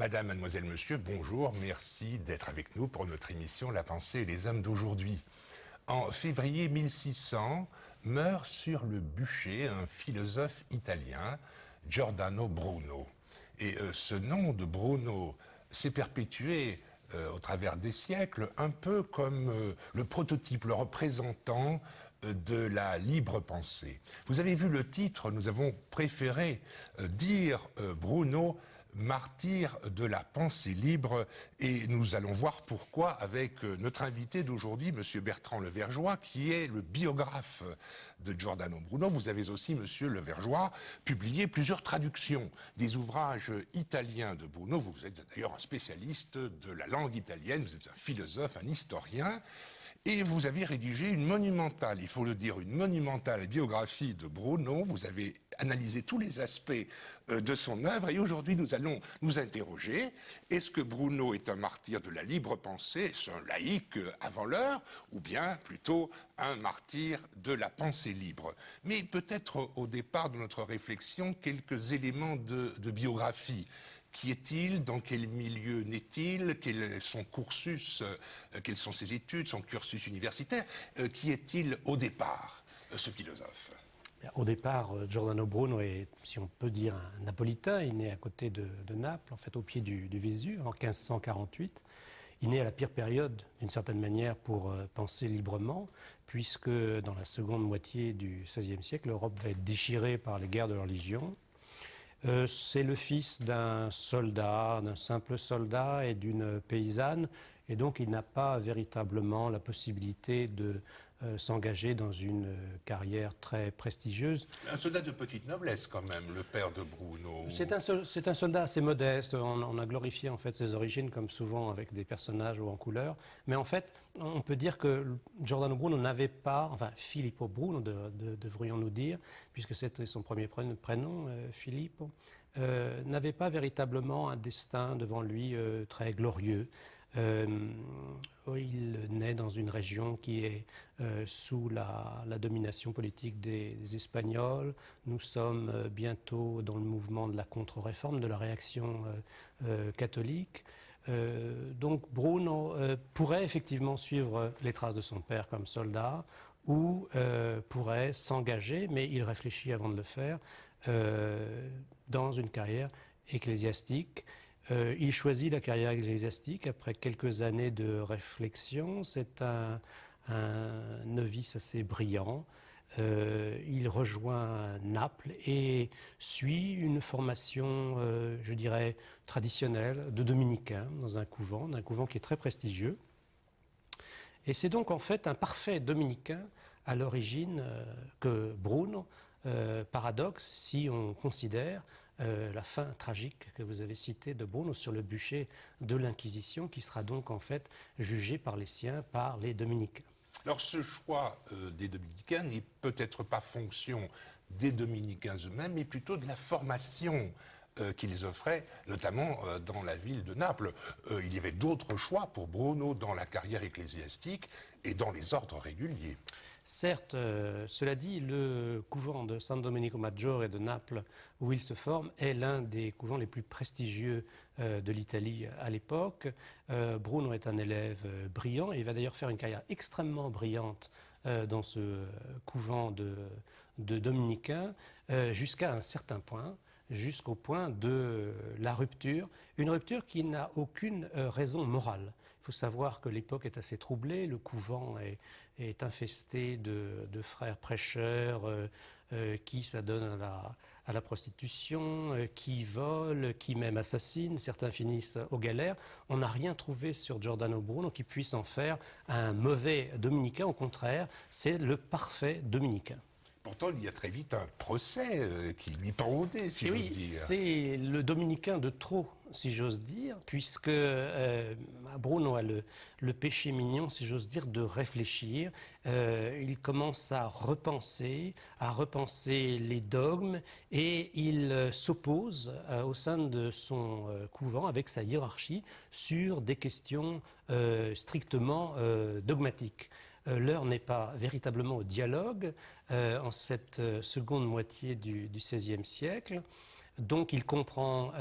Madame, mademoiselle, monsieur, bonjour, merci d'être avec nous pour notre émission La pensée et les hommes d'aujourd'hui. En février 1600, meurt sur le bûcher un philosophe italien, Giordano Bruno. Et ce nom de Bruno s'est perpétué au travers des siècles, un peu comme le prototype, le représentant de la libre pensée. Vous avez vu le titre, nous avons préféré dire Bruno, martyr de la pensée libre, et nous allons voir pourquoi avec notre invité d'aujourd'hui, Monsieur Bertrand Levergeois, qui est le biographe de Giordano Bruno. Vous avez aussi, Monsieur Levergeois, publié plusieurs traductions des ouvrages italiens de Bruno. Vous êtes d'ailleurs un spécialiste de la langue italienne, vous êtes un philosophe, un historien. Et vous avez rédigé une monumentale, il faut le dire, une monumentale biographie de Bruno. Vous avez analysé tous les aspects de son œuvre et aujourd'hui nous allons nous interroger. Est-ce que Bruno est un martyr de la libre pensée, est-ce un laïc avant l'heure, ou bien plutôt un martyr de la pensée libre? Mais peut-être au départ de notre réflexion, quelques éléments de biographie. Qui est-il? Dans quel milieu naît-il? Quel est son cursus? Quelles sont ses études, son cursus universitaire? Qui est-il au départ, ce philosophe? Au départ, Giordano Bruno est, si on peut dire, un napolitain. Il naît à côté de Naples, en fait au pied du Vésuve, en 1548. Il naît à la pire période, d'une certaine manière, pour penser librement, puisque dans la seconde moitié du XVIe siècle, l'Europe va être déchirée par les guerres de religion. C'est le fils d'un soldat, d'un simple soldat et d'une paysanne, et donc il n'a pas véritablement la possibilité de s'engager dans une carrière très prestigieuse. Un soldat de petite noblesse quand même, le père de Bruno. C'est un soldat assez modeste. On a glorifié en fait ses origines comme souvent avec des personnages hauts en couleur. Mais en fait, on peut dire que Giordano Bruno n'avait pas, enfin Filippo Bruno devrions-nous dire, puisque c'était son premier prénom, Filippo, n'avait pas véritablement un destin devant lui très glorieux. Il naît dans une région qui est sous la domination politique des Espagnols. Nous sommes bientôt dans le mouvement de la contre-réforme, de la réaction catholique. Donc Bruno pourrait effectivement suivre les traces de son père comme soldat ou pourrait s'engager, mais il réfléchit avant de le faire, dans une carrière ecclésiastique. Il choisit la carrière ecclésiastique après quelques années de réflexion. C'est un novice assez brillant. Il rejoint Naples et suit une formation, je dirais, traditionnelle de dominicains dans un couvent qui est très prestigieux. Et c'est donc en fait un parfait dominicain à l'origine que Bruno, paradoxe si on considère la fin tragique que vous avez citée de Bruno sur le bûcher de l'Inquisition, qui sera donc en fait jugé par les siens, par les dominicains. Alors ce choix des dominicains n'est peut-être pas fonction des dominicains eux-mêmes, mais plutôt de la formation qu'ils offraient, notamment dans la ville de Naples. Il y avait d'autres choix pour Bruno dans la carrière ecclésiastique et dans les ordres réguliers. Certes, cela dit, le couvent de San Domenico Maggiore de Naples, où il se forme, est l'un des couvents les plus prestigieux de l'Italie à l'époque. Bruno est un élève brillant et il va d'ailleurs faire une carrière extrêmement brillante dans ce couvent de dominicains, jusqu'à un certain point, jusqu'au point de la rupture, une rupture qui n'a aucune raison morale. Il faut savoir que l'époque est assez troublée, le couvent est infesté de frères prêcheurs qui s'adonnent à la prostitution, qui volent, qui même assassinent, certains finissent aux galères. On n'a rien trouvé sur Giordano Bruno qui puisse en faire un mauvais dominicain, au contraire, c'est le parfait dominicain. Pourtant, il y a très vite un procès qui lui pendait, si j'ose dire. C'est le dominicain de trop, si j'ose dire, puisque Bruno a le péché mignon, si j'ose dire, de réfléchir. Il commence à repenser les dogmes, et il s'oppose au sein de son couvent, avec sa hiérarchie, sur des questions strictement dogmatiques. L'heure n'est pas véritablement au dialogue en cette seconde moitié du XVIe siècle. Donc il comprend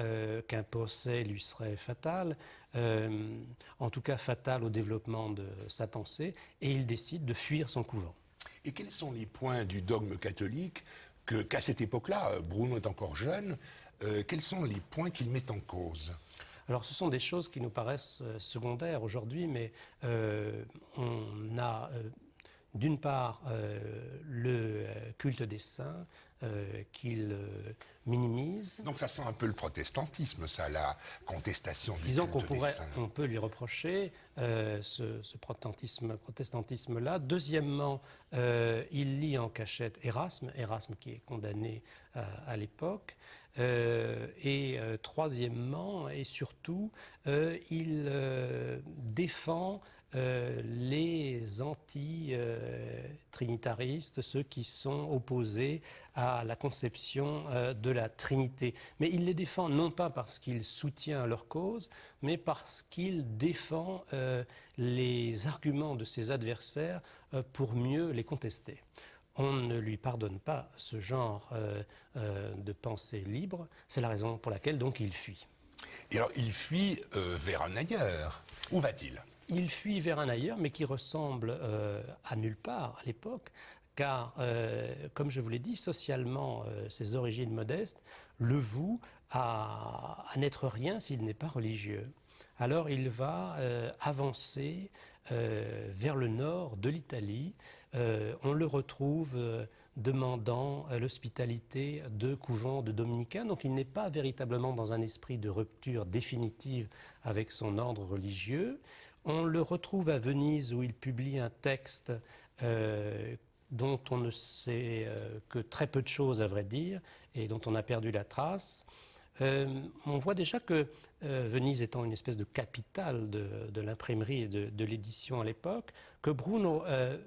qu'un procès lui serait fatal, en tout cas fatal au développement de sa pensée, et il décide de fuir son couvent. Et quels sont les points du dogme catholique qu'à cette époque-là, Bruno est encore jeune, quels sont les points qu'il met en cause? Alors ce sont des choses qui nous paraissent secondaires aujourd'hui, mais on a d'une part le culte des saints qu'il minimise. Donc ça sent un peu le protestantisme, ça, la contestation du Disons culte des saints. on peut lui reprocher ce protestantisme-là. Deuxièmement, il lit en cachette Érasme qui est condamné à l'époque. Et troisièmement, et surtout, il défend les anti-trinitaristes, ceux qui sont opposés à la conception de la Trinité. Mais il les défend non pas parce qu'il soutient leur cause, mais parce qu'il défend les arguments de ses adversaires pour mieux les contester. On ne lui pardonne pas ce genre de pensée libre. C'est la raison pour laquelle donc il fuit. Et alors il fuit vers un ailleurs. Où va-t-il? Il fuit vers un ailleurs, mais qui ressemble à nulle part à l'époque, car, comme je vous l'ai dit, socialement, ses origines modestes le vouent à n'être rien s'il n'est pas religieux. Alors il va avancer vers le nord de l'Italie. On le retrouve demandant l'hospitalité de couvents de dominicains. Donc il n'est pas véritablement dans un esprit de rupture définitive avec son ordre religieux. On le retrouve à Venise où il publie un texte dont on ne sait que très peu de choses à vrai dire et dont on a perdu la trace. On voit déjà que Venise étant une espèce de capitale de l'imprimerie et de l'édition à l'époque, que Bruno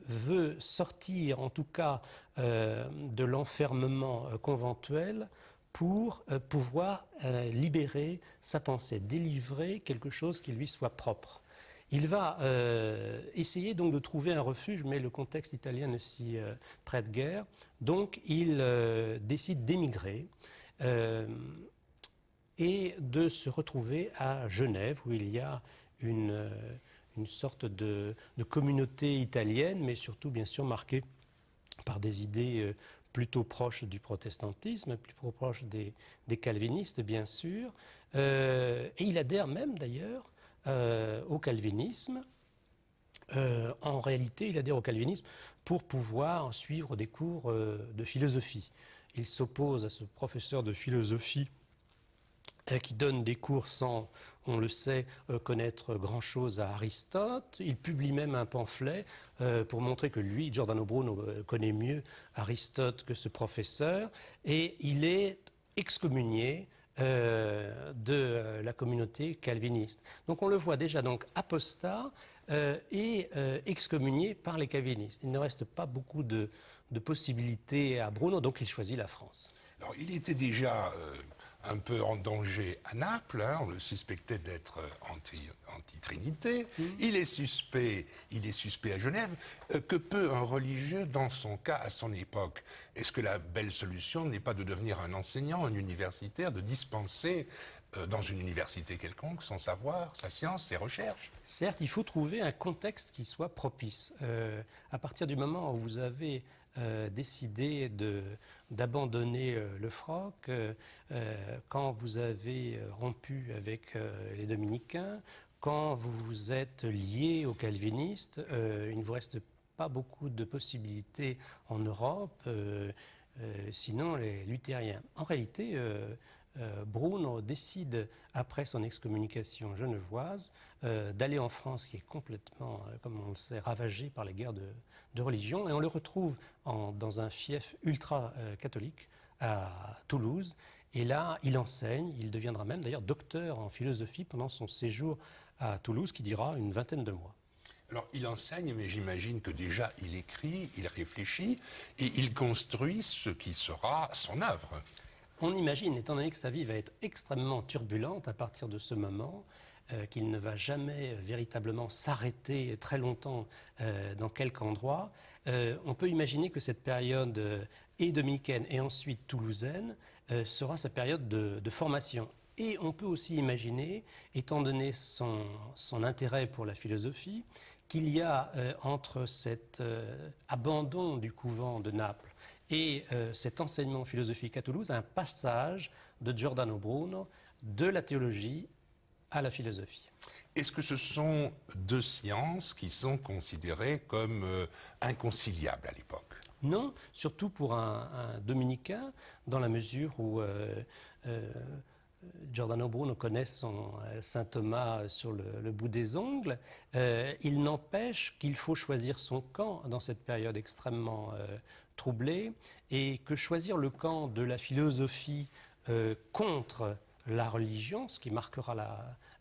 veut sortir en tout cas de l'enfermement conventuel pour pouvoir libérer sa pensée, délivrer quelque chose qui lui soit propre. Il va essayer donc de trouver un refuge, mais le contexte italien ne s'y prête guère. Donc il décide d'émigrer et de se retrouver à Genève, où il y a une sorte de communauté italienne, mais surtout bien sûr marquée par des idées plutôt proches du protestantisme, plutôt proches des calvinistes bien sûr. Et il adhère même d'ailleurs au calvinisme. En réalité, il adhère au calvinisme pour pouvoir suivre des cours de philosophie. Il s'oppose à ce professeur de philosophie qui donne des cours sans, on le sait, connaître grand-chose à Aristote. Il publie même un pamphlet pour montrer que lui, Giordano Bruno, connaît mieux Aristote que ce professeur. Et il est excommunié de la communauté calviniste. Donc on le voit déjà donc apostat et excommunié par les calvinistes. Il ne reste pas beaucoup de possibilités à Bruno, donc il choisit la France. Alors il était déjà un peu en danger à Naples, hein, on le suspectait d'être anti-Trinité. Il est suspect à Genève. Que peut un religieux dans son cas à son époque? Est-ce que la belle solution n'est pas de devenir un enseignant, un universitaire, de dispenser dans une université quelconque son savoir, sa science, ses recherches? Certes, il faut trouver un contexte qui soit propice. À partir du moment où vous avez décidé d'abandonner le froc, quand vous avez rompu avec les dominicains, quand vous êtes lié aux calvinistes, il ne vous reste pas beaucoup de possibilités en Europe, sinon les luthériens. En réalité, Bruno décide, après son excommunication genevoise, d'aller en France, qui est complètement, comme on le sait, ravagée par les guerres de religion. Et on le retrouve dans un fief ultra-catholique à Toulouse. Et là, il enseigne, il deviendra même d'ailleurs docteur en philosophie pendant son séjour à Toulouse, qui durera une vingtaine de mois. Alors, il enseigne, mais j'imagine que déjà, il écrit, il réfléchit, et il construit ce qui sera son œuvre. On imagine, étant donné que sa vie va être extrêmement turbulente à partir de ce moment, qu'il ne va jamais véritablement s'arrêter très longtemps dans quelque endroit, on peut imaginer que cette période est dominicaine et ensuite toulousaine sera sa période de formation. Et on peut aussi imaginer, étant donné son intérêt pour la philosophie, qu'il y a entre cet abandon du couvent de Naples et cet enseignement philosophique à Toulouse un passage de Giordano Bruno de la théologie à la philosophie. Est-ce que ce sont deux sciences qui sont considérées comme inconciliables à l'époque? Non, surtout pour un dominicain, dans la mesure où Giordano Bruno connaît son saint Thomas sur le bout des ongles. Il n'empêche qu'il faut choisir son camp dans cette période extrêmement troublée, et que choisir le camp de la philosophie contre la religion, ce qui marquera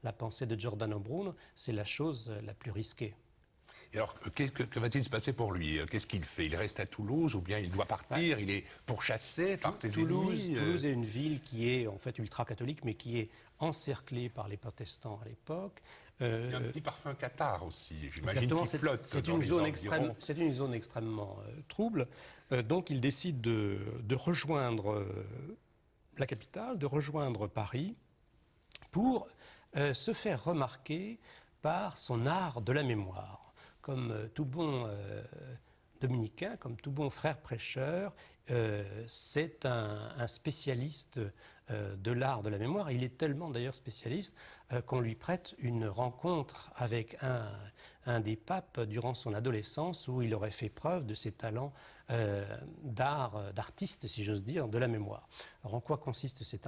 la pensée de Giordano Bruno, c'est la chose la plus risquée. Et alors, que va-t-il se passer pour lui? Qu'est-ce qu'il fait? Il reste à Toulouse ou bien il doit partir? Il est pourchassé par ses ennemis? Toulouse est une ville qui est en fait ultra-catholique, mais qui est encerclée par les protestants à l'époque. Il y a un petit parfum cathare aussi, j'imagine, qui flotte c'est dans une les zone environs. c'est une zone extrêmement trouble. Donc il décide de rejoindre la capitale, de rejoindre Paris, pour se faire remarquer par son art de la mémoire. Comme tout bon dominicain, comme tout bon frère prêcheur, c'est un spécialiste de l'art de la mémoire. Il est tellement d'ailleurs spécialiste qu'on lui prête une rencontre avec un des papes durant son adolescence, où il aurait fait preuve de ses talents d'artiste, si j'ose dire, de la mémoire. Alors en quoi consiste cet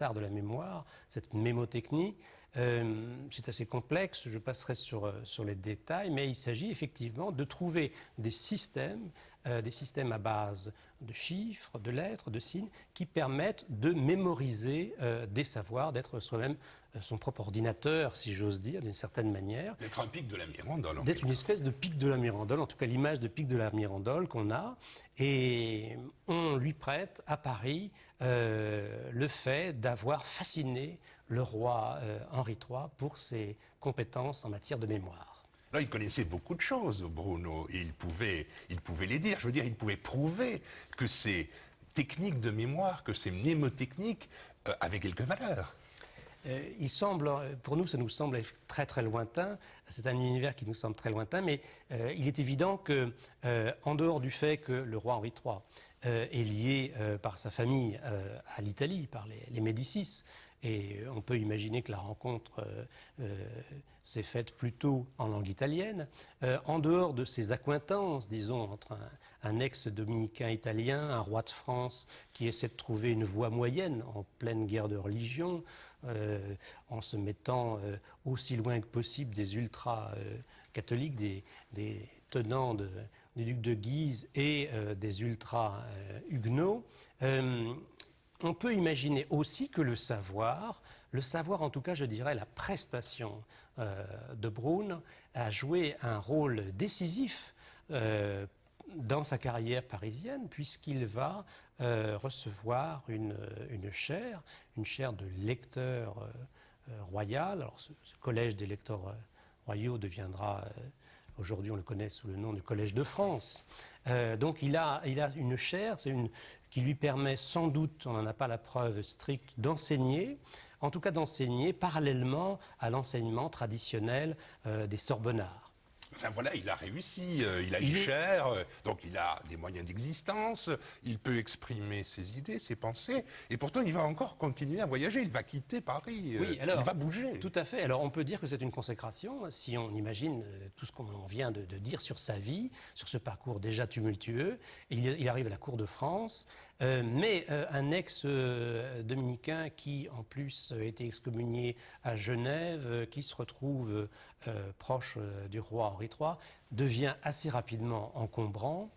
art de la mémoire, cette mémotechnie? C'est assez complexe, je passerai sur les détails, mais il s'agit effectivement de trouver des systèmes à base de chiffres, de lettres, de signes, qui permettent de mémoriser des savoirs, d'être soi-même son propre ordinateur, si j'ose dire, d'une certaine manière. D'être un pic de la Mirandole. D'être une espèce de pic de la Mirandole, en tout cas l'image de pic de la Mirandole qu'on a. Et on lui prête à Paris le fait d'avoir fasciné le roi Henri III pour ses compétences en matière de mémoire. Là, il connaissait beaucoup de choses, Bruno, et il pouvait les dire. Je veux dire, il pouvait prouver que ces techniques de mémoire, que ces mnémotechniques avaient quelque valeur. Pour nous, ça nous semble très très lointain. C'est un univers qui nous semble très lointain, mais il est évident que, en dehors du fait que le roi Henri III est lié par sa famille à l'Italie, par les Médicis, et on peut imaginer que la rencontre s'est faite plutôt en langue italienne. En dehors de ces accointances, disons, entre un ex-dominicain italien, un roi de France qui essaie de trouver une voie moyenne en pleine guerre de religion, en se mettant aussi loin que possible des ultra-catholiques, des tenants du duc de Guise et des ultra-huguenots, on peut imaginer aussi que le savoir, en tout cas je dirais la prestation de Brun, a joué un rôle décisif dans sa carrière parisienne, puisqu'il va recevoir une chaire de lecteur royal. Alors ce collège des lecteurs royaux deviendra, aujourd'hui on le connaît sous le nom du Collège de France. Donc il a une chaire, qui lui permet sans doute, on n'en a pas la preuve stricte, d'enseigner, en tout cas d'enseigner parallèlement à l'enseignement traditionnel des Sorbonnards. Enfin voilà, il a réussi, il a une chaire, donc il a des moyens d'existence, il peut exprimer ses idées, ses pensées, et pourtant il va encore continuer à voyager, il va quitter Paris, il va bouger. Tout à fait, alors on peut dire que c'est une consécration, si on imagine tout ce qu'on vient de dire sur sa vie, sur ce parcours déjà tumultueux. Il arrive à la cour de France, mais un ex-dominicain qui en plus a été excommunié à Genève, qui se retrouve proche du roi Henri III, devient assez rapidement encombrant,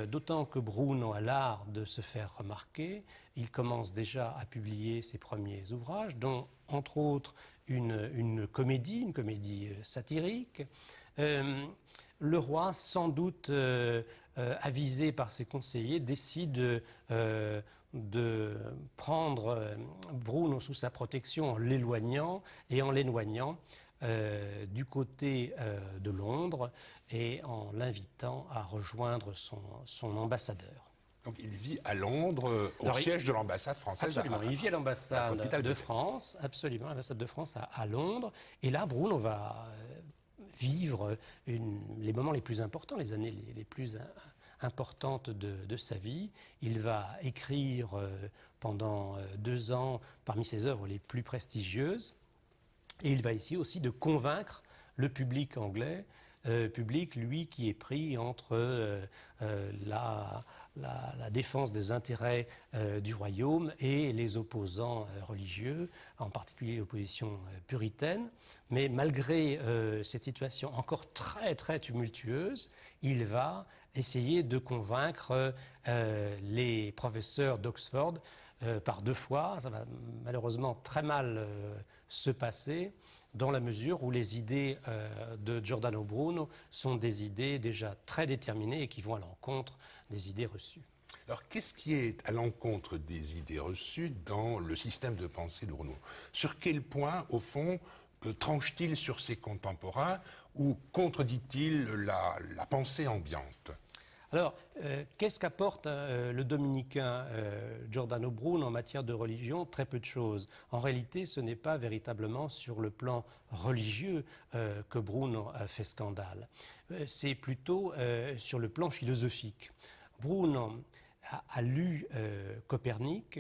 d'autant que Bruno a l'art de se faire remarquer. Il commence déjà à publier ses premiers ouvrages, dont entre autres une comédie satirique. Le roi, sans doute avisé par ses conseillers, décide de prendre Bruno sous sa protection en l'éloignant du côté de Londres, et en l'invitant à rejoindre son ambassadeur. Donc il vit à Londres, au siège de l'ambassade française. Absolument, il vit à l'ambassade de France, absolument, l'ambassade de France à Londres. Et là, Bruno va vivre les moments les plus importants, les années les plus importante de sa vie. Il va écrire pendant 2 ans parmi ses œuvres les plus prestigieuses et il va essayer aussi de convaincre le public anglais, public, lui, qui est pris entre la défense des intérêts du royaume et les opposants religieux, en particulier l'opposition puritaine. Mais malgré cette situation encore très, très tumultueuse, il va essayer de convaincre les professeurs d'Oxford par 2 fois. Ça va malheureusement très mal se passer, dans la mesure où les idées de Giordano Bruno sont des idées déjà très déterminées et qui vont à l'encontre des idées reçues. Alors, qu'est-ce qui est à l'encontre des idées reçues dans le système de pensée de Bruno? Sur quel point, au fond, tranche-t-il sur ses contemporains ou contredit-il la pensée ambiante? Alors, qu'est-ce qu'apporte le dominicain Giordano Bruno en matière de religion? Très peu de choses. En réalité, ce n'est pas véritablement sur le plan religieux que Bruno fait scandale. C'est plutôt sur le plan philosophique. Bruno a lu Copernic.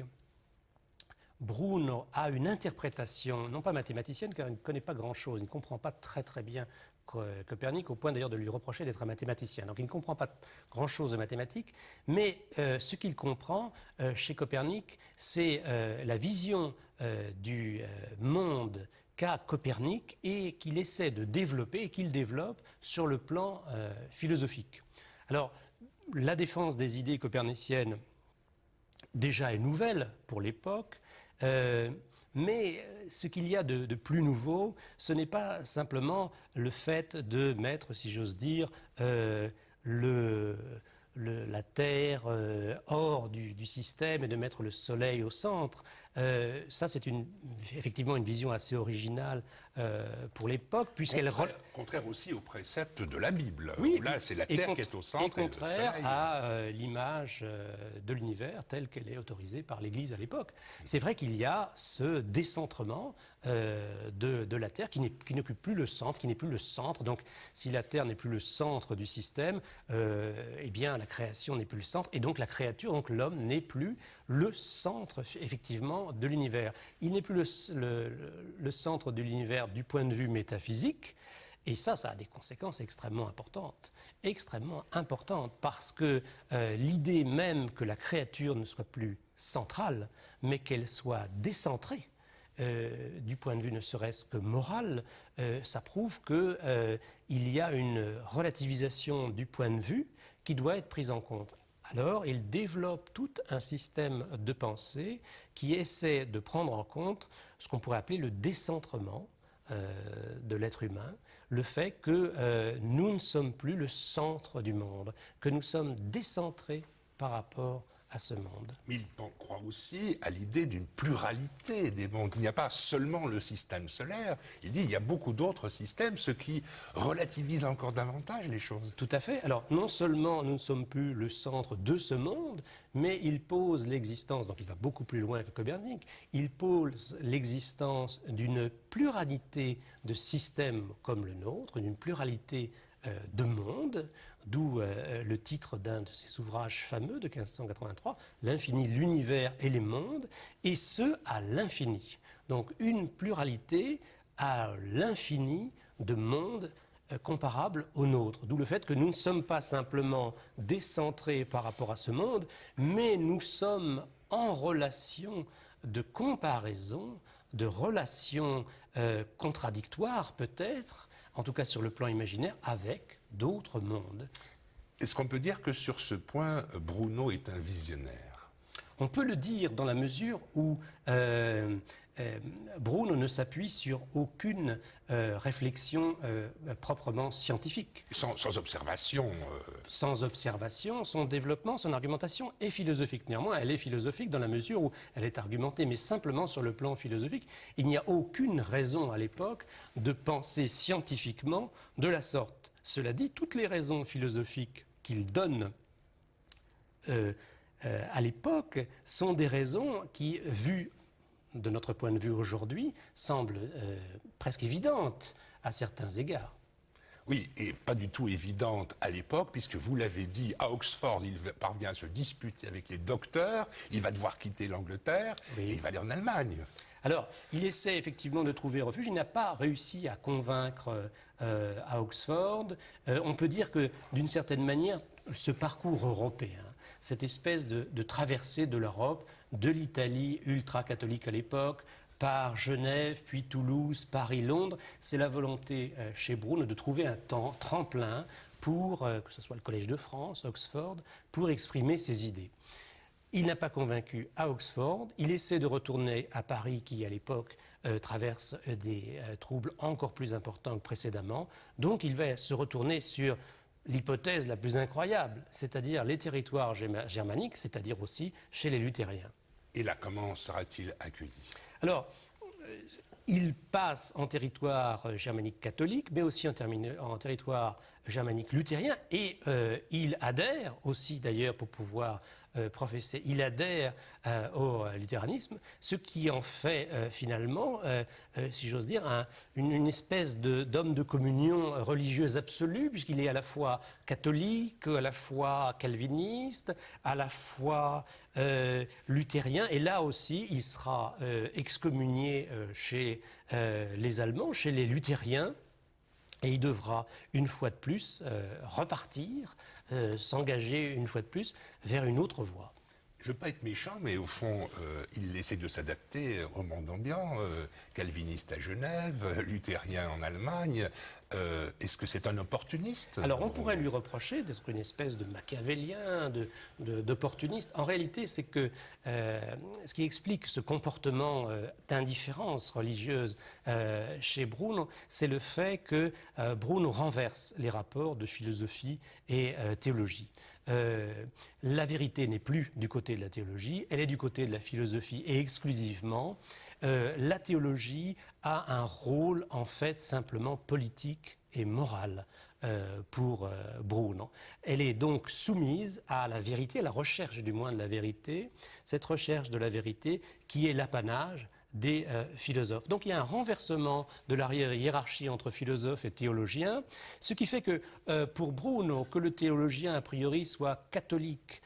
Bruno a une interprétation, non pas mathématicienne, car il ne connaît pas grand-chose, il ne comprend pas très très bien Copernic, au point d'ailleurs de lui reprocher d'être un mathématicien. Donc il ne comprend pas grand-chose de mathématiques, mais ce qu'il comprend chez Copernic, c'est la vision du monde qu'a Copernic et qu'il essaie de développer et qu'il développe sur le plan philosophique. Alors, la défense des idées coperniciennes déjà est nouvelle pour l'époque, mais ce qu'il y a de plus nouveau, ce n'est pas simplement le fait de mettre, si j'ose dire, la Terre hors du système et de mettre le Soleil au centre. Ça, c'est effectivement une vision assez originale pour l'époque, puisqu'elle... Contraire aussi au précepte de la Bible, oui, où là, c'est la Terre qui est au centre. Et contraire à l'image de l'univers telle qu'elle est autorisée par l'Église à l'époque. C'est vrai qu'il y a ce décentrement de la Terre qui n'occupe plus le centre, qui n'est plus le centre. Donc, si la Terre n'est plus le centre du système, eh bien, la création n'est plus le centre, et donc la créature, donc l'homme, n'est plus le centre, effectivement, de l'univers. Il n'est plus le centre de l'univers du point de vue métaphysique, et ça a des conséquences extrêmement importantes, parce que l'idée même que la créature ne soit plus centrale, mais qu'elle soit décentrée, du point de vue ne serait-ce que moral, ça prouve qu'il y a une relativisation du point de vue qui doit être prise en compte. Alors, il développe tout un système de pensée qui essaie de prendre en compte ce qu'on pourrait appeler le décentrement de l'être humain, le fait que nous ne sommes plus le centre du monde, que nous sommes décentrés par rapport à ce monde. Mais il croit aussi à l'idée d'une pluralité des mondes. Il n'y a pas seulement le système solaire, il dit qu'il y a beaucoup d'autres systèmes, ce qui relativise encore davantage les choses. Tout à fait. Alors, non seulement nous ne sommes plus le centre de ce monde, mais il pose l'existence, donc il va beaucoup plus loin que Copernic, il pose l'existence d'une pluralité de systèmes comme le nôtre, d'une pluralité de mondes, d'où le titre d'un de ses ouvrages fameux de 1583, L'infini, l'univers et les mondes, et ce à l'infini. Donc une pluralité à l'infini de mondes comparables aux nôtres. D'où le fait que nous ne sommes pas simplement décentrés par rapport à ce monde, mais nous sommes en relation de comparaison, de relations contradictoires peut-être, en tout cas sur le plan imaginaire, avec d'autres mondes. Est-ce qu'on peut dire que sur ce point, Bruno est un visionnaire? On peut le dire dans la mesure où Bruno ne s'appuie sur aucune réflexion proprement scientifique. Sans observation. Sans observation, son développement, son argumentation est philosophique. Néanmoins, elle est philosophique dans la mesure où elle est argumentée, mais simplement sur le plan philosophique. Il n'y a aucune raison à l'époque de penser scientifiquement de la sorte. Cela dit, toutes les raisons philosophiques qu'il donne à l'époque, sont des raisons qui, vues de notre point de vue aujourd'hui, semblent presque évidentes à certains égards. Oui, et pas du tout évidente à l'époque, puisque vous l'avez dit, à Oxford, il parvient à se disputer avec les docteurs, il va devoir quitter l'Angleterre, et il va aller en Allemagne. Alors, il essaie effectivement de trouver refuge, il n'a pas réussi à convaincre à Oxford. On peut dire que, d'une certaine manière, ce parcours européen, cette espèce de traversée de l'Europe, de l'Italie ultra-catholique à l'époque, par Genève, puis Toulouse, Paris, Londres, c'est la volonté chez Broun de trouver un tremplin pour, que ce soit le Collège de France, Oxford, pour exprimer ses idées. Il n'a pas convaincu à Oxford, il essaie de retourner à Paris qui à l'époque traverse des troubles encore plus importants que précédemment, donc il va se retourner sur l'hypothèse la plus incroyable, c'est-à-dire les territoires germaniques, c'est-à-dire aussi chez les luthériens. Et là, comment sera-t-il accueilli? Alors, il passe en territoire germanique catholique, mais aussi en territoire germanique luthérien, et il adhère aussi d'ailleurs pour pouvoir professer, il adhère au luthéranisme, ce qui en fait finalement, si j'ose dire, une espèce d'homme de communion religieuse absolue, puisqu'il est à la fois catholique, à la fois calviniste, à la fois luthérien, et là aussi il sera excommunié chez les Allemands, chez les luthériens, et il devra une fois de plus repartir, s'engager une fois de plus vers une autre voie. Je ne veux pas être méchant, mais au fond, il essaie de s'adapter au monde ambiant, calviniste à Genève, luthérien en Allemagne. Est-ce que c'est un opportuniste? Alors on pourrait lui reprocher d'être une espèce de machiavélien, d'opportuniste. En réalité, c'est que ce qui explique ce comportement d'indifférence religieuse chez Broun, c'est le fait que Broun renverse les rapports de philosophie et théologie. La vérité n'est plus du côté de la théologie, elle est du côté de la philosophie et exclusivement. La théologie a un rôle en fait simplement politique et moral pour Broun. Elle est donc soumise à la vérité, à la recherche du moins de la vérité, cette recherche de la vérité qui est l'apanage des philosophes. Donc il y a un renversement de la hiérarchie entre philosophes et théologiens, ce qui fait que pour Broun, que le théologien a priori soit catholique,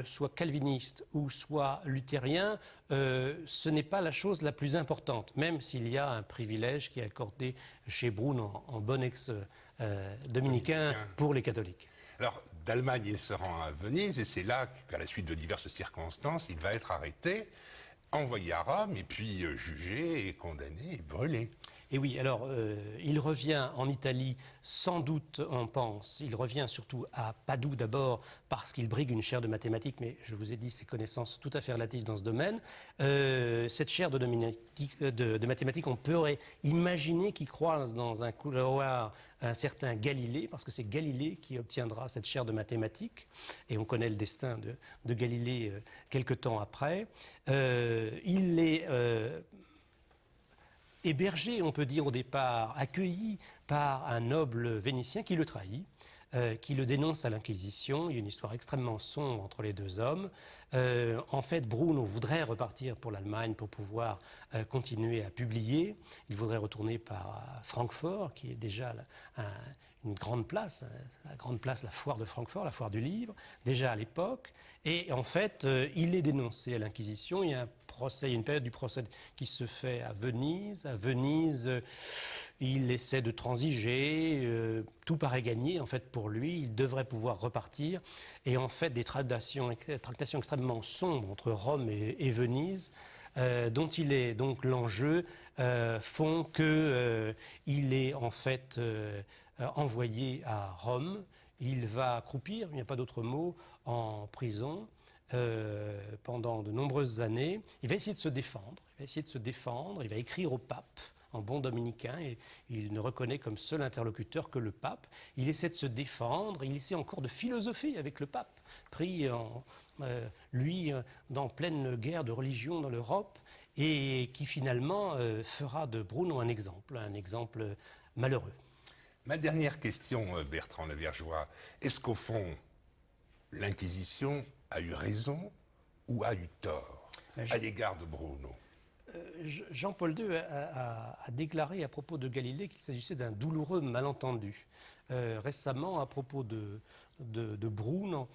soit calviniste ou soit luthérien, ce n'est pas la chose la plus importante, même s'il y a un privilège qui est accordé chez Broun en bon ex-dominicain pour les catholiques. Alors, d'Allemagne, il se rend à Venise, et c'est là qu'à la suite de diverses circonstances, il va être arrêté, envoyé à Rome, et puis jugé, et condamné, et brûlé. Et oui, alors il revient en Italie, sans doute on pense, il revient surtout à Padoue d'abord parce qu'il brigue une chaire de mathématiques, mais je vous ai dit ses connaissances tout à fait relatives dans ce domaine. Cette chaire de mathématiques, on pourrait imaginer qu'il croise dans un couloir un certain Galilée, parce que c'est Galilée qui obtiendra cette chaire de mathématiques, et on connaît le destin de Galilée quelque temps après. Il est hébergé, on peut dire au départ, accueilli par un noble vénitien qui le trahit, qui le dénonce à l'Inquisition. Il y a une histoire extrêmement sombre entre les deux hommes. En fait, Bruno voudrait repartir pour l'Allemagne pour pouvoir continuer à publier. Il voudrait retourner par Francfort, qui est déjà une grande place, la foire de Francfort, la foire du livre, déjà à l'époque. Et en fait, il est dénoncé à l'Inquisition. Il y a un procès, il y a une période du procès qui se fait à Venise. À Venise, il essaie de transiger, tout paraît gagné en fait pour lui, il devrait pouvoir repartir. Et en fait, des tractations extrêmement sombres entre Rome et Venise, dont il est donc l'enjeu, font qu'il est en fait envoyé à Rome. Il va croupir, il n'y a pas d'autre mot, en prison pendant de nombreuses années. Il va essayer de se défendre, il va écrire au pape en bon dominicain, et il ne reconnaît comme seul interlocuteur que le pape. Il essaie de se défendre, il essaie encore de philosopher avec le pape, pris lui dans pleine guerre de religion dans l'Europe, et qui finalement fera de Bruno un exemple malheureux. Ma dernière question, Bertrand Lavergeois, est-ce qu'au fond, l'Inquisition a eu raison ou a eu tort à l'égard de Bruno? Jean-Paul II a déclaré à propos de Galilée qu'il s'agissait d'un douloureux malentendu. Récemment, à propos de Bruno,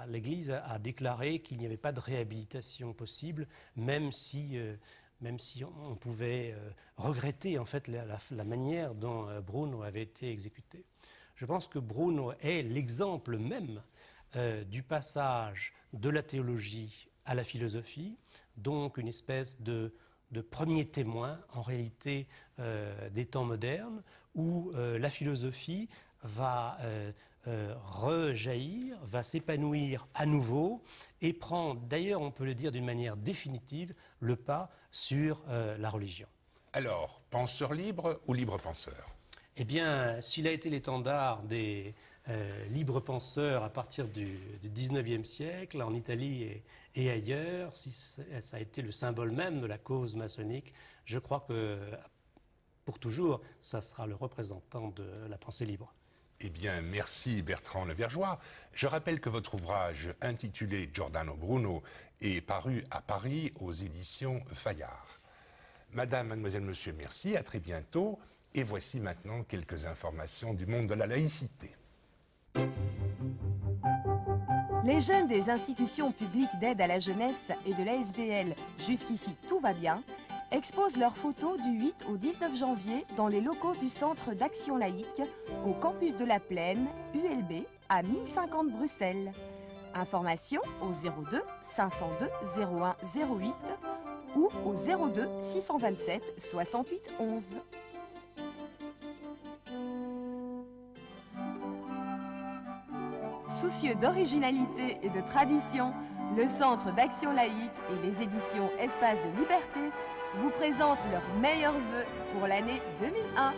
l'Église a déclaré qu'il n'y avait pas de réhabilitation possible, même si on pouvait regretter en fait la manière dont Bruno avait été exécuté. Je pense que Bruno est l'exemple même du passage de la théologie à la philosophie, donc une espèce de premier témoin en réalité des temps modernes, où la philosophie va rejaillir, va s'épanouir à nouveau et prend, d'ailleurs on peut le dire d'une manière définitive, le pas sur la religion. Alors, penseur libre ou libre penseur? Eh bien, s'il a été l'étendard des libres penseurs à partir du XIXe siècle, en Italie et ailleurs, si ça a été le symbole même de la cause maçonnique, je crois que pour toujours, ça sera le représentant de la pensée libre. Eh bien, merci Bertrand Levergeois. Je rappelle que votre ouvrage intitulé Giordano Bruno est paru à Paris aux éditions Fayard. Madame, mademoiselle, monsieur, merci, à très bientôt. Et voici maintenant quelques informations du monde de la laïcité. Les jeunes des institutions publiques d'aide à la jeunesse et de l'ASBL, jusqu'ici tout va bien, exposent leurs photos du 8 au 19 janvier dans les locaux du Centre d'Action Laïque au campus de la Plaine, ULB, à 1050 Bruxelles. Informations au 02 502 01 08 ou au 02 627 68 11. Soucieux d'originalité et de tradition, le Centre d'Action Laïque et les éditions Espace de Liberté vous présentent leurs meilleurs vœux pour l'année 2001.